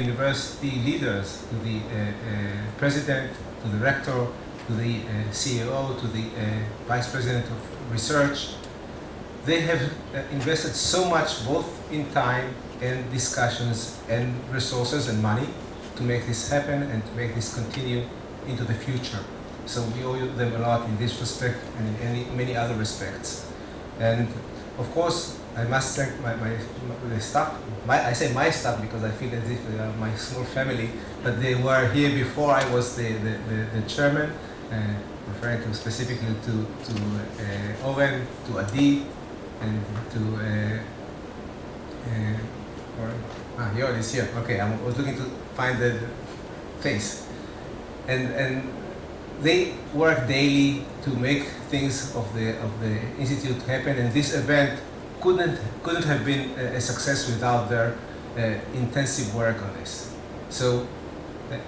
university leaders, to the president, to the rector, to the CEO, to the vice president of research. They have invested so much both in time and discussions and resources and money to make this happen and to make this continue into the future. So we owe them a lot in this respect and in many other respects. And of course, I must thank the staff. I say my staff because I feel as if they are my small family, but they were here before I was the chairman, referring to specifically to Oren, to Adi, and to Yoel is here. Okay, I was looking to find the face, and they work daily to make things of the institute happen, and this event couldn't have been a success without their intensive work on this. So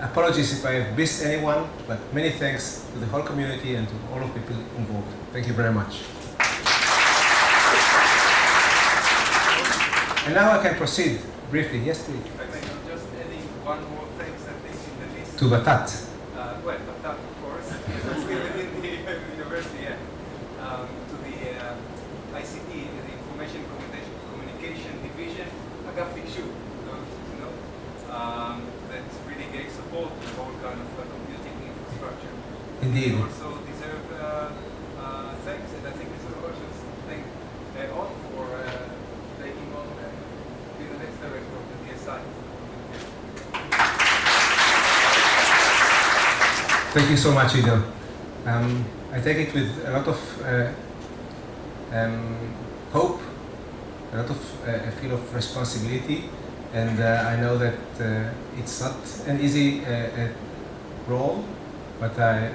apologies if I have missed anyone, but many thanks to the whole community and to all of the people involved. Thank you very much. And now I can proceed briefly. Yes, please. If I may, I'm just adding one more thanks, I think, in the list. To Batat. Well, Batat, of course, because still within the university, yeah. To the ICT, the Information Communication Division, Agaf Tikshu, that really gave support to the whole kind of computing infrastructure. Indeed. They also deserve thanks, and I think this is also thank all for taking on being the next director of the DSI. Thank you so much, Ido. I take it with a lot of hope, a lot of a feel of responsibility, and I know that it's not an easy role, but I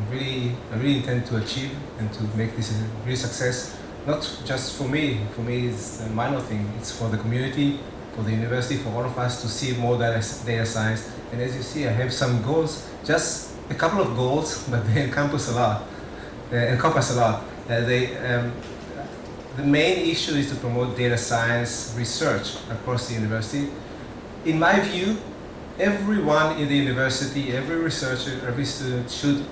really intend to achieve and to make this a real success. Not just for me. For me, it's a minor thing. It's for the community, for the university, for all of us to see more data science. And as you see, I have some goals, just a couple of goals, but they encompass a lot. The main issue is to promote data science research across the university. In my view, everyone in the university, every researcher, every student should,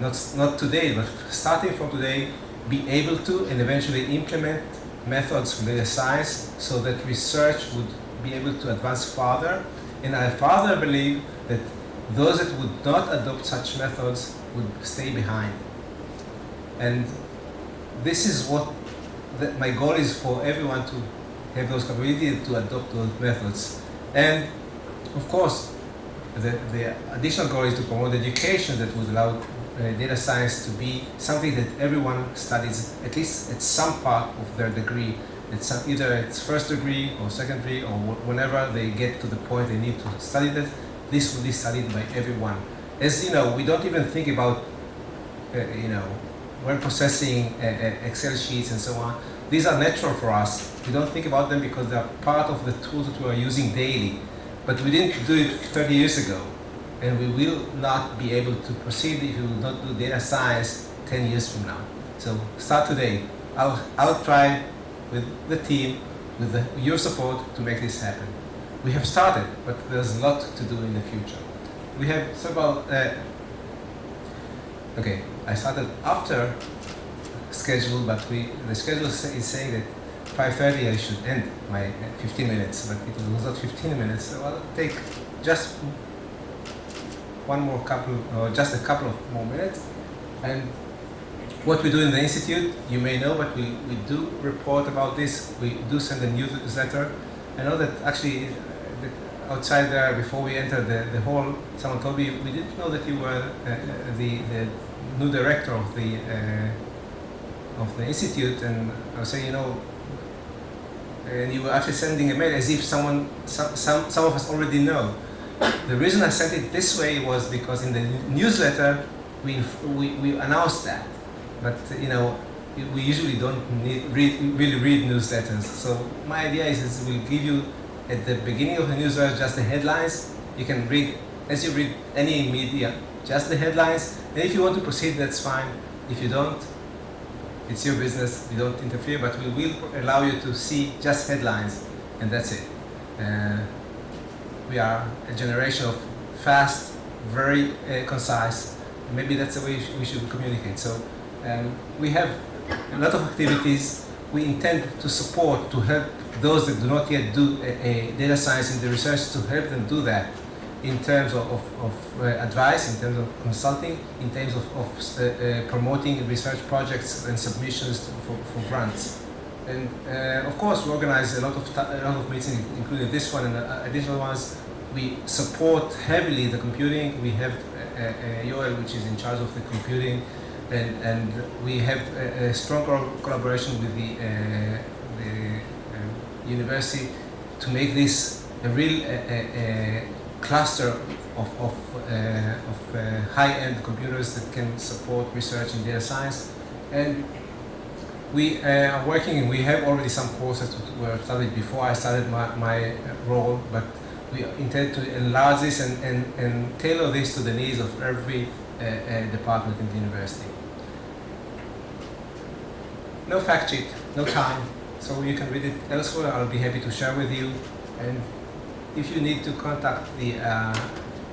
not today, but starting from today, be able to and eventually implement methods from data science so that research would be able to advance further. And I further believe that those that would not adopt such methods would stay behind. And this is what my goal is, for everyone to have those capabilities to adopt those methods. And of course, the additional goal is to promote education that would allow data science to be something that everyone studies at least at some part of their degree. It's either it's first degree or second degree, or whenever they get to the point they need to study that, this will be studied by everyone. As you know, we don't even think about word processing, Excel sheets and so on. These are natural for us. We don't think about them because they are part of the tools that we are using daily. But we didn't do it 30 years ago. And we will not be able to proceed if we will not do data science 10 years from now. So start today. I'll try with the team, with your support, to make this happen. We have started, but there's a lot to do in the future. We have several, I started after schedule, but the schedule is saying that 5:30 I should end my 15 minutes, but it was not 15 minutes, so I'll take just just a couple of more minutes. And what we do in the institute, you may know, but we do report about this. We do send a newsletter. I know that actually outside there, before we entered the hall, someone told me, we didn't know that you were the new director of the institute, and I was saying, and you were actually sending a mail as if some of us already know. The reason I sent it this way was because in the newsletter we announced that, but we usually don't really read newsletters. So my idea is we'll give you at the beginning of the newsletter just the headlines. You can read, as you read any media, just the headlines. And if you want to proceed, that's fine. If you don't, it's your business. We don't interfere, but we will allow you to see just headlines, and that's it. we are a generation of fast, very concise. Maybe that's the way we should communicate. So we have a lot of activities. We intend to support, to help those that do not yet do data science in the research, to help them do that in terms of advice, in terms of consulting, in terms of promoting research projects and submissions for grants. And of course, we organize a lot of meetings, including this one and additional ones. We support heavily the computing. We have Yoel, which is in charge of the computing, and we have a strong collaboration with the university to make this a real cluster of high-end computers that can support research in data science. And we are working, and we have already some courses that were studied before I started my role, but we intend to enlarge this and tailor this to the needs of every department in the university. No fact sheet, no time, so you can read it elsewhere. I'll be happy to share with you. And if you need to contact the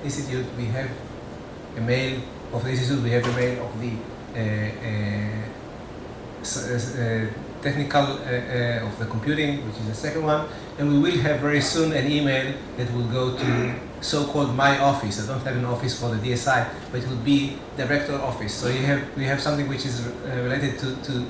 institute, we have a mail of the institute, we have a mail of the technical of the computing, which is the second one, and we will have very soon an email that will go to so-called my office. I don't have an office for the DSI, but it will be director office. So we have something which is related to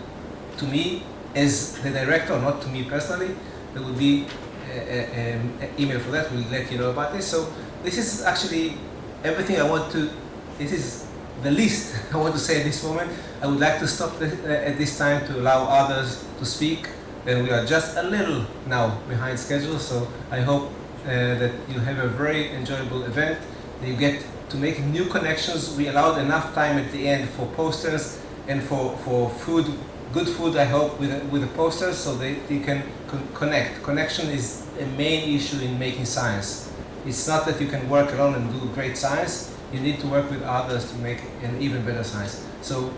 me as the director, not to me personally. There will be an email for that. We'll let you know about this. So this is actually everything I want to. This is the least I want to say at this moment. I would like to stop at this time to allow others to speak. And we are just a little now behind schedule, so I hope that you have a very enjoyable event. That you get to make new connections. We allowed enough time at the end for posters and for food, good food, I hope, with the posters, so they can connect. Connection is a main issue in making science. It's not that you can work alone and do great science. You need to work with others to make an even better science. So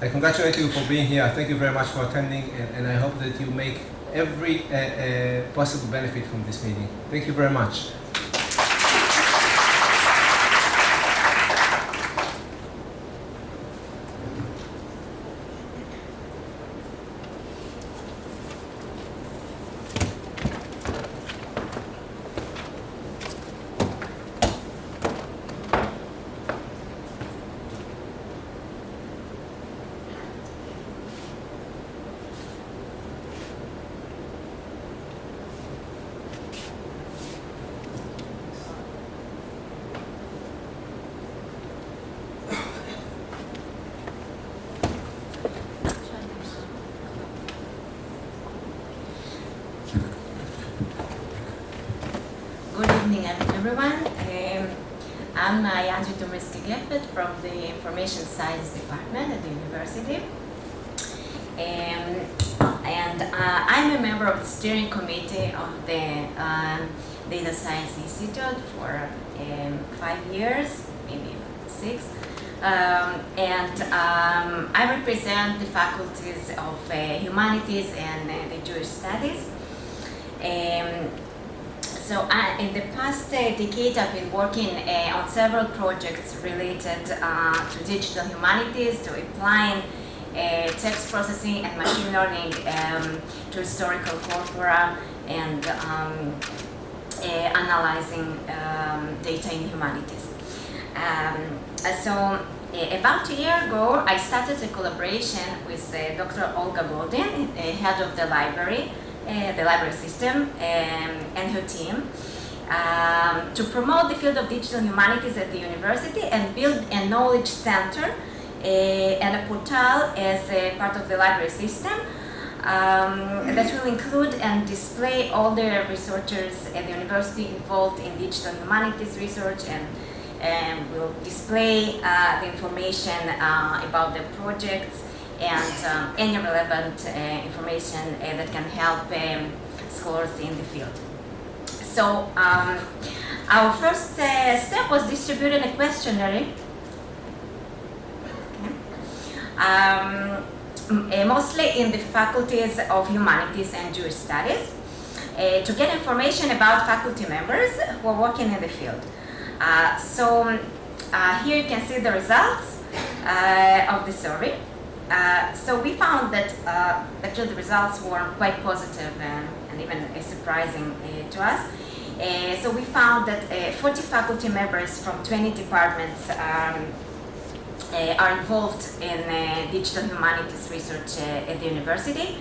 I congratulate you for being here. Thank you very much for attending, and I hope that you make every possible benefit from this meeting. Thank you very much. Good evening, everyone. I'm Maayan Zhitomirsky-Geffet from the Information Science Department at the university. And I'm a member of the steering committee of the Data Science Institute for 5 years, maybe 6. I represent the faculties of Humanities and the Jewish Studies. So in the past decade, I've been working on several projects related to digital humanities, to applying text processing and machine learning to historical corpora and analyzing data in humanities. So about a year ago, I started a collaboration with Dr. Olga Goldin, head of the library system, and her team to promote the field of digital humanities at the university and build a knowledge center and a portal as a part of the library system that will include and display all the researchers at the university involved in digital humanities research, and will display the information about the projects and any relevant information that can help scholars in the field. So our first step was distributing a questionnaire, mostly in the faculties of Humanities and Jewish Studies. to get information about faculty members who are working in the field. Here you can see the results of the survey. So we found that actually the results were quite positive and even surprising to us. So we found that 40 faculty members from 20 departments are involved in digital humanities research at the university.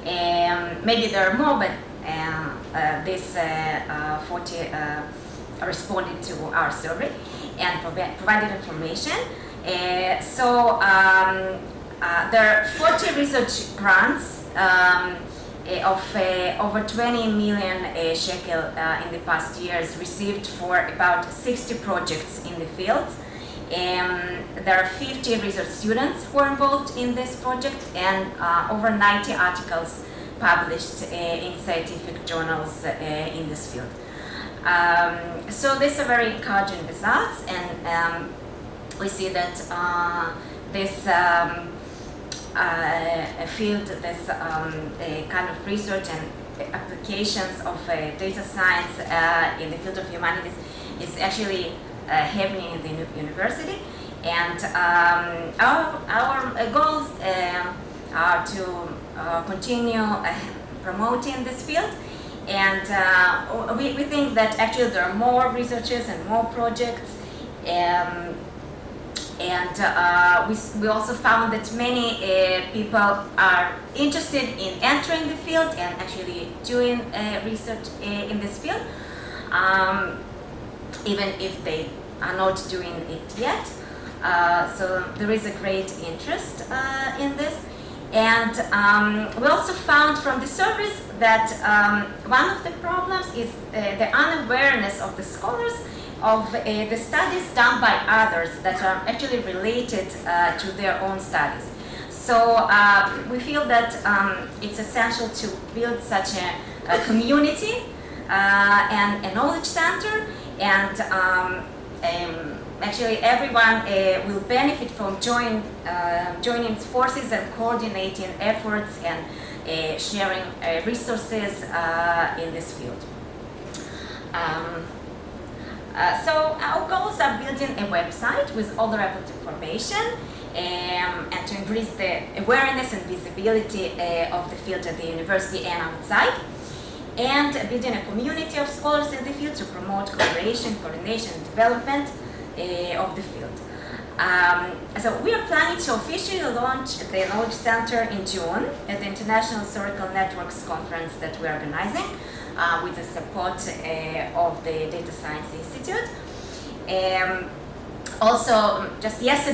Maybe there are more, but this 40 responded to our survey and provided information. There are 40 research grants of over 20 million shekel in the past years received for about 60 projects in the field. There are 50 research students who are involved in this project and over 90 articles published in scientific journals in this field. So these are very encouraging results, and we see that this field, this kind of research and applications of data science in the field of humanities is actually happening in the university, and our goals are to continue promoting this field, and we think that actually there are more researchers and more projects, and we also found that many people are interested in entering the field and actually doing research in this field, even if they are not doing it yet. So there is a great interest in this. And we also found from the surveys that one of the problems is the unawareness of the scholars of the studies done by others that are actually related to their own studies. So we feel that it's essential to build such a community and a knowledge center, and actually everyone will benefit from joining forces and coordinating efforts and sharing resources in this field. So our goals are building a website with all the relevant information and to increase the awareness and visibility of the field at the university and outside, and building a community of scholars in the field to promote collaboration, coordination, and development of the field. So we are planning to officially launch the Knowledge Center in June at the International Historical Networks Conference that we are organizing with the support of the Data Science Institute. Also, just yesterday,